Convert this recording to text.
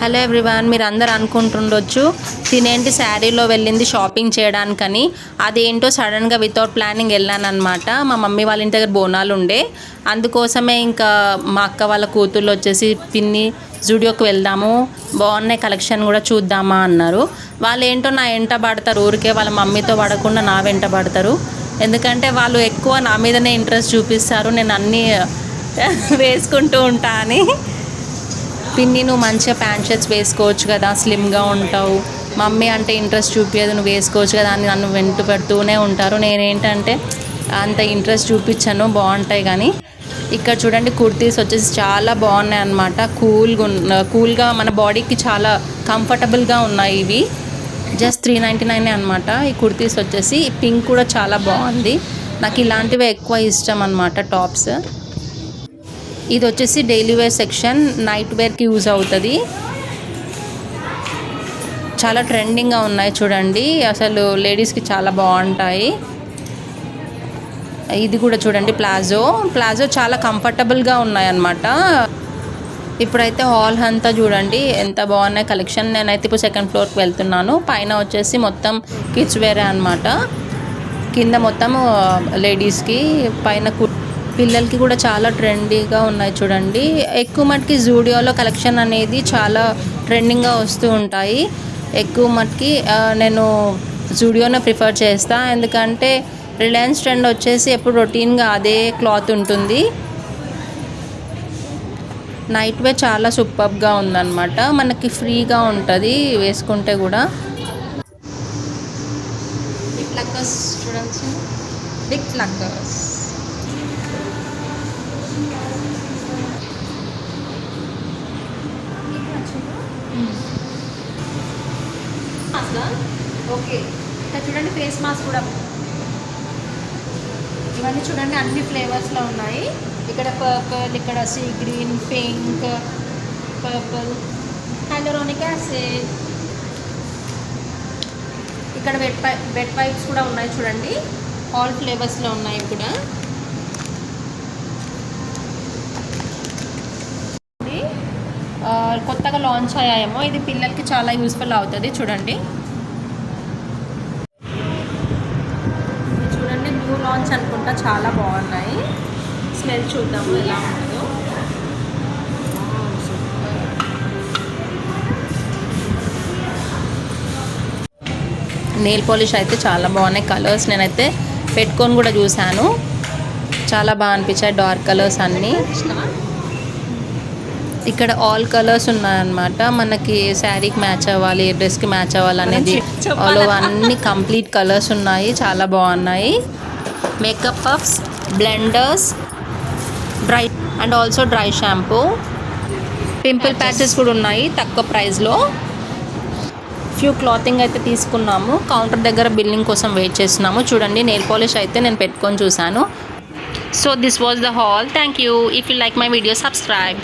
Hello everyone, మీరు అందరు అనుకుంటుండొచ్చు తినేంటి శారీలో వెళ్ళింది షాపింగ్ చేయడానికని. అదేంటో సడన్గా వితౌట్ ప్లానింగ్ వెళ్ళానమాట. మా మమ్మీ వాళ్ళ ఇంటి దగ్గర బోనాలు ఉండే, అందుకోసమే ఇంకా మా అక్క వాళ్ళ కూతుర్లు వచ్చేసి పిన్ని జూడియోకి వెళ్దాము, బాగున్నాయి కలెక్షన్ కూడా చూద్దామా అన్నారు. వాళ్ళు ఏంటో నా వెంట పడతారు, ఊరికే వాళ్ళ మమ్మీతో పడకుండా నా వెంట పడతారు. ఎందుకంటే వాళ్ళు ఎక్కువ నా మీదనే ఇంట్రెస్ట్ చూపిస్తారు, నేను అన్నీ వేసుకుంటూ ఉంటా అని. పిన్ని నువ్వు మంచిగా ప్యాంట్ షర్ట్స్ వేసుకోవచ్చు కదా, స్లిమ్గా ఉంటావు, మమ్మీ అంటే ఇంట్రెస్ట్ చూపించదు, నువ్వు వేసుకోవచ్చు కదా అని నన్ను వెంట పెడుతూనే ఉంటారు. నేనేంటంటే అంత ఇంట్రెస్ట్ చూపించాను, బాగుంటాయి. కానీ ఇక్కడ చూడండి కుర్తీస్ వచ్చేసి చాలా బాగున్నాయి అన్నమాట. కూల్గా మన బాడీకి చాలా కంఫర్టబుల్గా ఉన్నాయి. ఇవి జస్ట్ 399 అనమాట. ఈ కుర్తీస్ వచ్చేసి పింక్ కూడా చాలా బాగుంది. నాకు ఇలాంటివి ఎక్కువ ఇష్టం అన్నమాట, టాప్స్. ఇది వచ్చేసి డైలీ వేర్ సెక్షన్, నైట్ వేర్కి యూజ్ అవుతుంది. చాలా ట్రెండింగ్గా ఉన్నాయి చూడండి, అసలు లేడీస్కి చాలా బాగుంటాయి. ఇది కూడా చూడండి ప్లాజో చాలా కంఫర్టబుల్గా ఉన్నాయి అన్నమాట. ఇప్పుడైతే హాల్ అంతా చూడండి ఎంత బాగున్నాయి కలెక్షన్. నేనైతే ఇప్పుడు సెకండ్ ఫ్లోర్కి వెళ్తున్నాను. పైన వచ్చేసి మొత్తం కిడ్స్ వేరే అనమాట, కింద మొత్తం లేడీస్కి, పైన పిల్లలకి కూడా చాలా ట్రెండీగా ఉన్నాయి చూడండి. ఎక్కువ మటుకి జూడియోలో కలెక్షన్ అనేది చాలా ట్రెండింగ్గా వస్తూ ఉంటాయి. ఎక్కువ మటుకి నేను జూడియోనే ప్రిఫర్ చేస్తాను, ఎందుకంటే రిలయన్స్ ట్రెండ్ వచ్చేసి ఎప్పుడు రొటీన్గా అదే క్లాత్ ఉంటుంది. నైట్ వేర్ చాలా సూపర్గా ఉందన్నమాట, మనకి ఫ్రీగా ఉంటుంది వేసుకుంటే కూడా. చూడండి, బిగ్ ఫ్లక్కర్స్. ఓకే, ఇక్కడ చూడండి ఫేస్ మాస్క్ కూడా. ఇవన్నీ చూడండి అన్ని ఫ్లేవర్స్లో ఉన్నాయి. ఇక్కడ పర్పుల్, ఇక్కడ sea green, pink, purple, hyaluronic acid. ఇక్కడ వెట్ వైప్స్ కూడా ఉన్నాయి చూడండి, ఆల్ ఫ్లేవర్స్లో ఉన్నాయి కూడా. కొత్తగా లాంచ్ అయ్యాయేమో, ఇది పిల్లలకి చాలా యూస్ఫుల్ అవుతుంది చూడండి. చూడండి న్యూ లాంచ్ అనుకుంటా, చాలా బాగున్నాయి. స్మెల్ చూద్దాము ఎలా ఉంటుందో. నెయిల్ పాలిష్ అయితే చాలా బాగున్నాయి కలర్స్, నేనైతే పెట్టుకొని కూడా చూశాను, చాలా బాగా అనిపించాయి డార్క్ కలర్స్ అన్నీ. ఇక్కడ ఆల్ కలర్స్ ఉన్నాయన్నమాట, మనకి శారీకి మ్యాచ్ అవ్వాలి, డ్రెస్కి మ్యాచ్ అవ్వాలి అనేది ఆల్ అన్ని కంప్లీట్ కలర్స్ ఉన్నాయి, చాలా బాగున్నాయి. Makeup puffs, blenders, dry and also dry shampoo, pimple patches కూడా ఉన్నాయి తక్కువ ప్రైస్లో. ఫ్యూ క్లాతింగ్ అయితే తీసుకున్నాము, కౌంటర్ దగ్గర బిల్లింగ్ కోసం వెయిట్ చేస్తున్నాము. చూడండి నెయిల్ పాలిష్ అయితే నేను పెట్టుకొని చూశాను. So this was the hall. Thank you. If you like my video, subscribe.